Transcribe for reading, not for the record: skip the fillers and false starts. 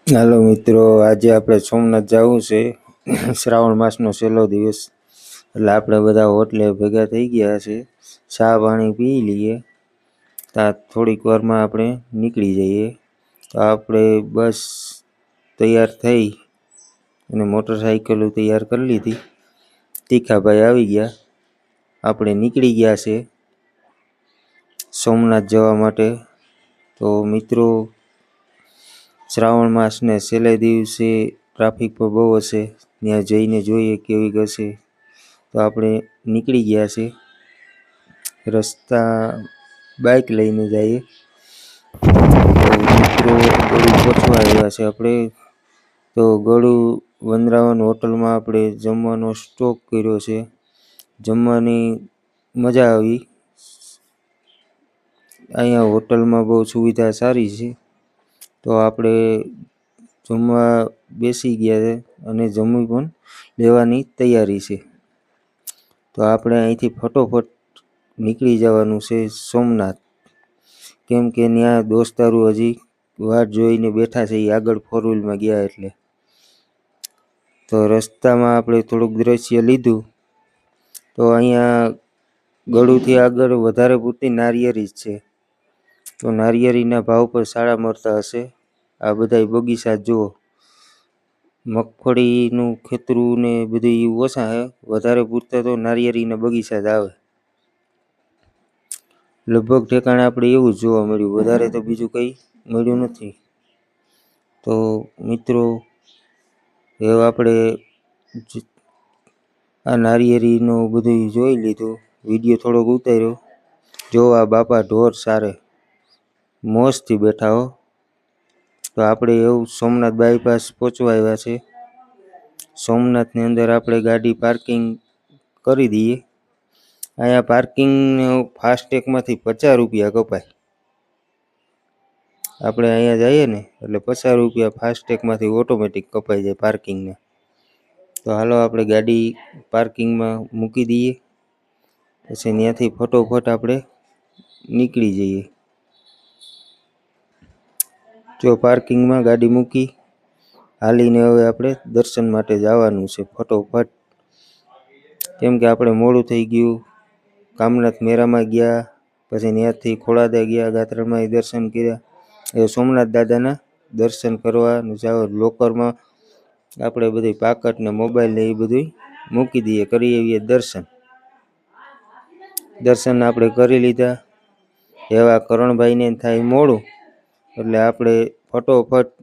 હાલો મિત્રો, આજે આપણે સોમનાથ જવું છે. શ્રાવણ માસનો છેલ્લો દિવસ એટલે આપણે બધા હોટલે ભેગા થઈ ગયા છે. ચા પાણી પી લઈએ, ત્યાં થોડીક વારમાં આપણે નીકળી જઈએ. તો આપણે બસ તૈયાર થઈ અને મોટરસાઇકલો તૈયાર કરી લીધી. તીખાભાઈ આવી ગયા, આપણે નીકળી ગયા છે સોમનાથ જવા માટે. તો મિત્રો, શ્રાવણ માસને છેલ્લે દિવસે ટ્રાફિક પણ બહુ હશે, ત્યાં જઈને જોઈએ કેવી હશે. તો આપણે નીકળી ગયા છે. રસ્તા બાઇક લઈને જઈએ. તો મિત્રો, ગળું પહોંચવા આવ્યા છે આપણે. તો ગળું વનરાવન હોટલમાં આપણે જમવાનો સ્ટોક કર્યો છે. જમવાની મજા આવી. અહીંયા હોટલમાં બહુ સુવિધા સારી છે. તો આપણે જમવા બેસી ગયા છે અને જમી પણ લેવાની તૈયારી છે. તો આપણે અહીંથી ફટોફટ નીકળી જવાનું છે સોમનાથ, કેમ કે ત્યાં દોસ્તારો હજી વાટ જોઈને બેઠા છે. એ આગળ 4 વ્હીલમાં ગયા એટલે. તો રસ્તામાં આપણે થોડુંક દ્રશ્ય લીધું. તો અહીંયા ગળુથી આગળ વધારે પૂરતી નારિયેરી જ છે. તો નારિયેરીના ભાવ પર સારા મળતા હશે. આ બધા બગીચા જુઓ, મગફળીનું ખેતરું ને બધું ઓછા છે, વધારે પૂરતા તો નારિયેરીના બગીચા જ આવે. લગભગ ઠેકાણે આપણે એવું જ જોવા મળ્યું, વધારે તો બીજું કંઈ મળ્યું નથી. તો મિત્રો, હવે આપણે આ નારિયેરીનું બધું જોઈ લીધું, વિડીયો થોડોક ઉતાર્યો. જો આ બાપા ઢોર સારે મોજથી બેઠા હો. તો આપણે એવું સોમનાથ બાયપાસ પહોંચવા આવ્યા છે. સોમનાથની અંદર આપણે ગાડી પાર્કિંગ કરી દઈએ. અહીંયા પાર્કિંગ ફાસ્ટેગમાંથી 50 રૂપિયા કપાય. આપણે અહીંયા જઈએ ને એટલે 50 રૂપિયા ફાસ્ટેગમાંથી ઓટોમેટિક કપાઈ જાય પાર્કિંગને. તો હાલો આપણે ગાડી પાર્કિંગમાં મૂકી દઈએ, પછી ત્યાંથી ફટોફટ આપણે નીકળી જઈએ. જો પાર્કિંગમાં ગાડી મૂકી, હાલીને હવે આપણે દર્શન માટે જવાનું છે ફટોફટ, કેમ કે આપણે મોડું થઈ ગયું. કામનાથ મેરામાં ગયા, પછી ત્યાંથી ખોડાદા ગયા, ગાત્રામાં દર્શન કર્યા. એ સોમનાથ દાદાના દર્શન કરવા જાવ. લોકરમાં આપણે બધી પાકટ ને મોબાઈલ ને એ બધું મૂકી દઈએ, કરી આવીએ દર્શન. દર્શન આપણે કરી લીધા. એવા કરણભાઈને થાય મોડું એટલે આપણે ફટોફટ